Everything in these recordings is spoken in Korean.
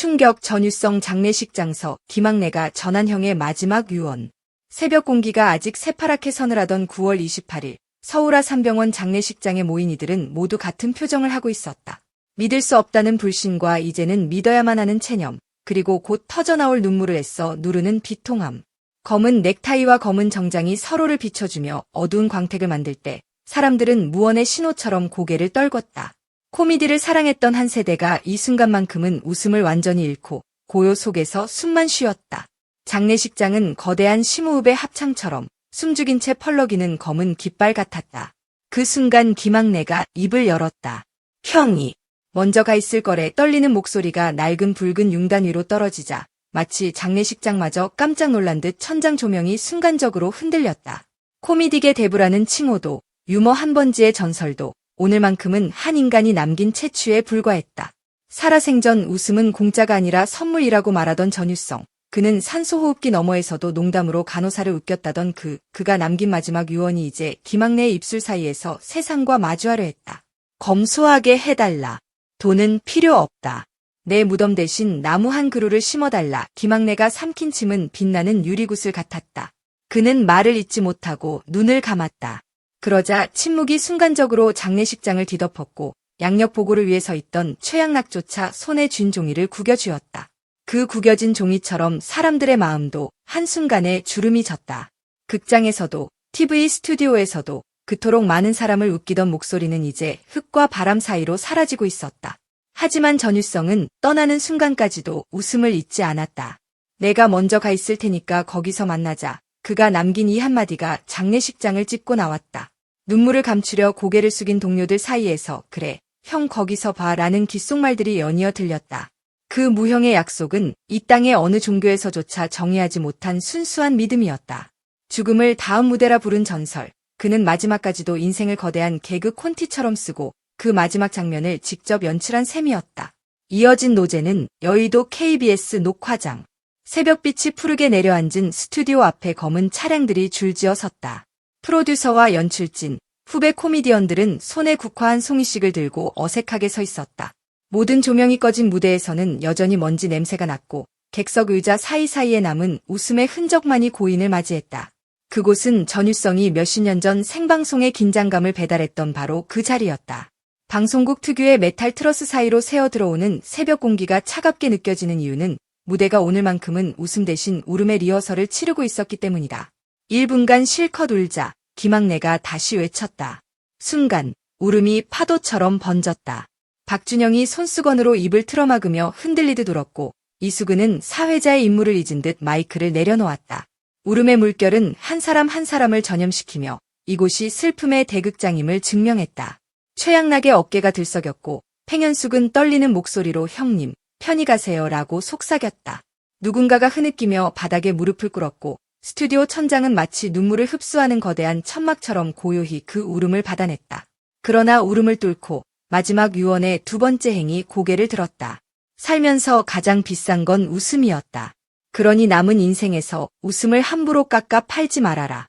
충격 전유성 장례식장서 김학래가 전한형의 마지막 유언. 새벽 공기가 아직 새파랗게 서늘하던 9월 28일 서울 하3병원 장례식장에 모인 이들은 모두 같은 표정을 하고 있었다. 믿을 수 없다는 불신과 이제는 믿어야만 하는 체념, 그리고 곧 터져나올 눈물을 애써 누르는 비통함. 검은 넥타이와 검은 정장이 서로를 비춰주며 어두운 광택을 만들 때 사람들은 무언의 신호처럼 고개를 떨궜다. 코미디를 사랑했던 한 세대가 이 순간만큼은 웃음을 완전히 잃고 고요 속에서 숨만 쉬었다. 장례식장은 거대한 심호흡의 합창처럼 숨죽인 채 펄럭이는 검은 깃발 같았다. 그 순간 김학래가 입을 열었다. 형이 먼저 가 있을 거래. 떨리는 목소리가 낡은 붉은 융단 위로 떨어지자 마치 장례식장마저 깜짝 놀란 듯 천장 조명이 순간적으로 흔들렸다. 코미디계 대부라는 칭호도, 유머 한 번지의 전설도 오늘만큼은 한 인간이 남긴 채취에 불과했다. 살아생전 웃음은 공짜가 아니라 선물이라고 말하던 전유성. 그는 산소호흡기 너머에서도 농담으로 간호사를 웃겼다던 그가 남긴 마지막 유언이 이제 김학래의 입술 사이에서 세상과 마주하려 했다. 검소하게 해달라. 돈은 필요 없다. 내 무덤 대신 나무 한 그루를 심어달라. 김학래가 삼킨 침은 빛나는 유리구슬 같았다. 그는 말을 잇지 못하고 눈을 감았다. 그러자 침묵이 순간적으로 장례식장을 뒤덮었고 양력 보고를 위해 서 있던 최양락조차 손에 쥔 종이를 구겨쥐었다. 그 구겨진 종이처럼 사람들의 마음도 한순간에 주름이 졌다. 극장에서도 TV 스튜디오에서도 그토록 많은 사람을 웃기던 목소리는 이제 흙과 바람 사이로 사라지고 있었다. 하지만 전유성은 떠나는 순간까지도 웃음을 잊지 않았다. 내가 먼저 가 있을 테니까 거기서 만나자. 그가 남긴 이 한마디가 장례식장을 찢고 나왔다. 눈물을 감추려 고개를 숙인 동료들 사이에서 그래, 형 거기서 봐 라는 귓속말들이 연이어 들렸다. 그 무형의 약속은 이 땅의 어느 종교에서조차 정의하지 못한 순수한 믿음이었다. 죽음을 다음 무대라 부른 전설. 그는 마지막까지도 인생을 거대한 개그 콘티처럼 쓰고 그 마지막 장면을 직접 연출한 셈이었다. 이어진 노제는 여의도 KBS 녹화장. 새벽빛이 푸르게 내려앉은 스튜디오 앞에 검은 차량들이 줄지어 섰다. 프로듀서와 연출진, 후배 코미디언들은 손에 국화한 송이씩을 들고 어색하게 서 있었다. 모든 조명이 꺼진 무대에서는 여전히 먼지 냄새가 났고 객석 의자 사이사이에 남은 웃음의 흔적만이 고인을 맞이했다. 그곳은 전유성이 몇십 년 전 생방송의 긴장감을 배달했던 바로 그 자리였다. 방송국 특유의 메탈 트러스 사이로 새어 들어오는 새벽 공기가 차갑게 느껴지는 이유는 무대가 오늘만큼은 웃음 대신 울음의 리허설을 치르고 있었기 때문이다. 1분간 실컷 울자 김학래가 다시 외쳤다. 순간 울음이 파도처럼 번졌다. 박준영이 손수건으로 입을 틀어막으며 흔들리듯 울었고 이수근은 사회자의 임무를 잊은 듯 마이크를 내려놓았다. 울음의 물결은 한 사람 한 사람을 전염시키며 이곳이 슬픔의 대극장임을 증명했다. 최양락의 어깨가 들썩였고 팽현숙은 떨리는 목소리로 형님, 편히 가세요 라고 속삭였다. 누군가가 흐느끼며 바닥에 무릎을 꿇었고 스튜디오 천장은 마치 눈물을 흡수하는 거대한 천막처럼 고요히 그 울음을 받아냈다. 그러나 울음을 뚫고 마지막 유언의 두 번째 행이 고개를 들었다. 살면서 가장 비싼 건 웃음이었다. 그러니 남은 인생에서 웃음을 함부로 깎아 팔지 말아라.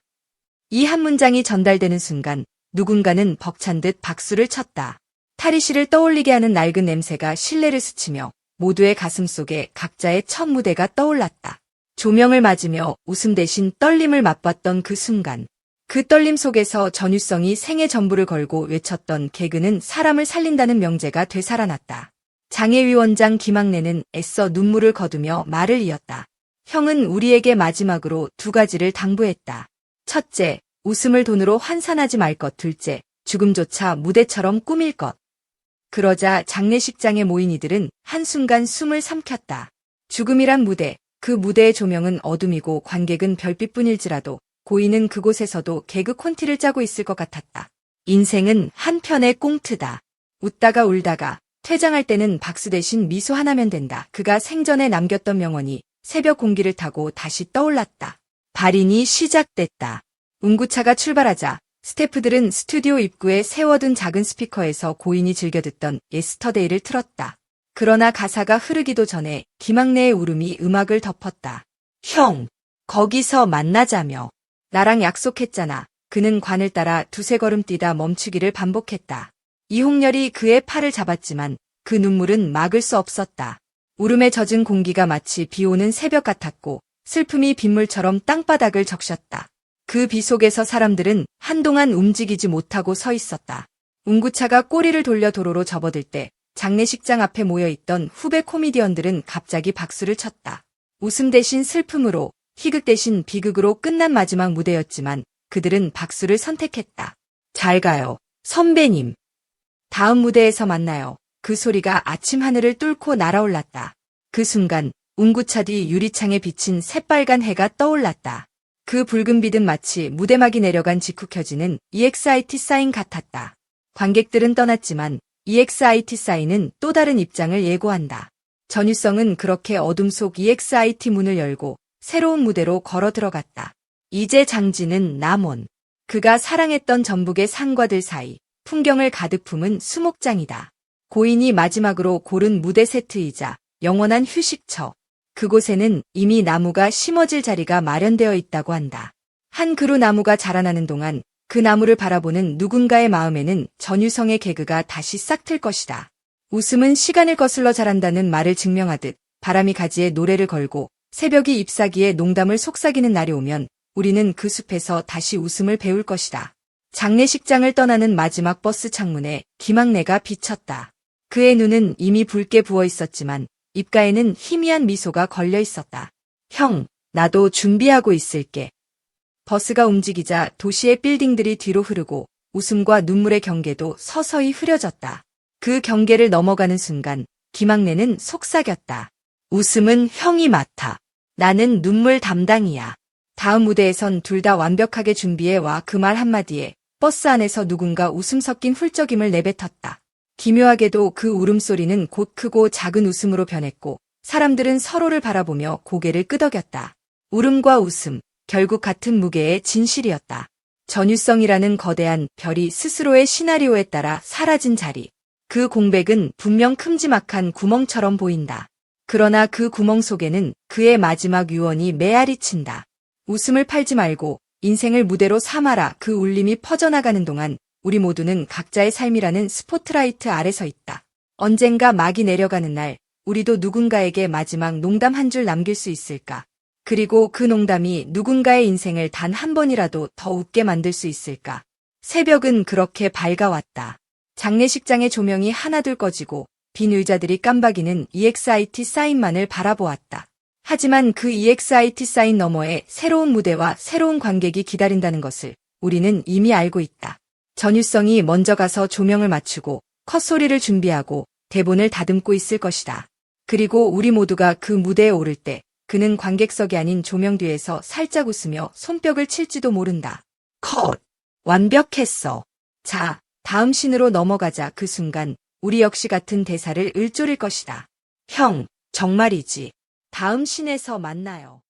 이 한 문장이 전달되는 순간 누군가는 벅찬 듯 박수를 쳤다. 탈의실을 떠올리게 하는 낡은 냄새가 실내를 스치며 모두의 가슴 속에 각자의 첫 무대가 떠올랐다. 조명을 맞으며 웃음 대신 떨림을 맛봤던 그 순간. 그 떨림 속에서 전유성이 생애 전부를 걸고 외쳤던 개그는 사람을 살린다는 명제가 되살아났다. 장애위원장 김학래는 애써 눈물을 거두며 말을 이었다. 형은 우리에게 마지막으로 두 가지를 당부했다. 첫째, 웃음을 돈으로 환산하지 말 것. 둘째, 죽음조차 무대처럼 꾸밀 것. 그러자 장례식장에 모인 이들은 한순간 숨을 삼켰다. 죽음이란 무대, 그 무대의 조명은 어둠이고 관객은 별빛뿐일지라도 고인은 그곳에서도 개그 콘티를 짜고 있을 것 같았다. 인생은 한 편의 꽁트다. 웃다가 울다가 퇴장할 때는 박수 대신 미소 하나면 된다. 그가 생전에 남겼던 명언이 새벽 공기를 타고 다시 떠올랐다. 발인이 시작됐다. 운구차가 출발하자 스태프들은 스튜디오 입구에 세워둔 작은 스피커에서 고인이 즐겨 듣던 예스터데이를 틀었다. 그러나 가사가 흐르기도 전에 김학래의 울음이 음악을 덮었다. 형, 거기서 만나자며. 나랑 약속했잖아. 그는 관을 따라 두세 걸음 뛰다 멈추기를 반복했다. 이홍렬이 그의 팔을 잡았지만 그 눈물은 막을 수 없었다. 울음에 젖은 공기가 마치 비 오는 새벽 같았고 슬픔이 빗물처럼 땅바닥을 적셨다. 그 비 속에서 사람들은 한동안 움직이지 못하고 서 있었다. 운구차가 꼬리를 돌려 도로로 접어들 때 장례식장 앞에 모여있던 후배 코미디언들은 갑자기 박수를 쳤다. 웃음 대신 슬픔으로, 희극 대신 비극으로 끝난 마지막 무대였지만 그들은 박수를 선택했다. 잘 가요, 선배님. 다음 무대에서 만나요. 그 소리가 아침 하늘을 뚫고 날아올랐다. 그 순간 운구차 뒤 유리창에 비친 새빨간 해가 떠올랐다. 그 붉은 빛은 마치 무대막이 내려간 직후 켜지는 EXIT 사인 같았다. 관객들은 떠났지만 EXIT 사인은 또 다른 입장을 예고한다. 전유성은 그렇게 어둠 속 EXIT 문을 열고 새로운 무대로 걸어 들어갔다. 이제 장지는 남원. 그가 사랑했던 전북의 산과들 사이 풍경을 가득 품은 수목장이다. 고인이 마지막으로 고른 무대 세트이자 영원한 휴식처. 그곳에는 이미 나무가 심어질 자리가 마련되어 있다고 한다. 한 그루 나무가 자라나는 동안 그 나무를 바라보는 누군가의 마음에는 전유성의 개그가 다시 싹틀 것이다. 웃음은 시간을 거슬러 자란다는 말을 증명하듯 바람이 가지에 노래를 걸고 새벽이 잎사귀에 농담을 속삭이는 날이 오면 우리는 그 숲에서 다시 웃음을 배울 것이다. 장례식장을 떠나는 마지막 버스 창문에 김학래가 비쳤다. 그의 눈은 이미 붉게 부어 있었지만 입가에는 희미한 미소가 걸려 있었다. 형, 나도 준비하고 있을게. 버스가 움직이자 도시의 빌딩들이 뒤로 흐르고 웃음과 눈물의 경계도 서서히 흐려졌다. 그 경계를 넘어가는 순간 김학래는 속삭였다. 웃음은 형이 맡아. 나는 눈물 담당이야. 다음 무대에선 둘 다 완벽하게 준비해 와. 그 말 한마디에 버스 안에서 누군가 웃음 섞인 훌쩍임을 내뱉었다. 기묘하게도 그 울음소리는 곧 크고 작은 웃음으로 변했고 사람들은 서로를 바라보며 고개를 끄덕였다. 울음과 웃음, 결국 같은 무게의 진실이었다. 전유성이라는 거대한 별이 스스로의 시나리오에 따라 사라진 자리. 그 공백은 분명 큼지막한 구멍처럼 보인다. 그러나 그 구멍 속에는 그의 마지막 유언이 메아리 친다. 웃음을 팔지 말고 인생을 무대로 삼아라. 그 울림이 퍼져나가는 동안 우리 모두는 각자의 삶이라는 스포트라이트 아래 서 있다. 언젠가 막이 내려가는 날, 우리도 누군가에게 마지막 농담 한 줄 남길 수 있을까? 그리고 그 농담이 누군가의 인생을 단 한 번이라도 더 웃게 만들 수 있을까? 새벽은 그렇게 밝아왔다. 장례식장의 조명이 하나둘 꺼지고 빈 의자들이 깜박이는 EXIT 사인만을 바라보았다. 하지만 그 EXIT 사인 너머에 새로운 무대와 새로운 관객이 기다린다는 것을 우리는 이미 알고 있다. 전유성이 먼저 가서 조명을 맞추고 컷소리를 준비하고 대본을 다듬고 있을 것이다. 그리고 우리 모두가 그 무대에 오를 때 그는 관객석이 아닌 조명 뒤에서 살짝 웃으며 손뼉을 칠지도 모른다. 컷! 완벽했어. 자, 다음 씬으로 넘어가자. 그 순간 우리 역시 같은 대사를 을조릴 것이다. 형, 정말이지. 다음 씬에서 만나요.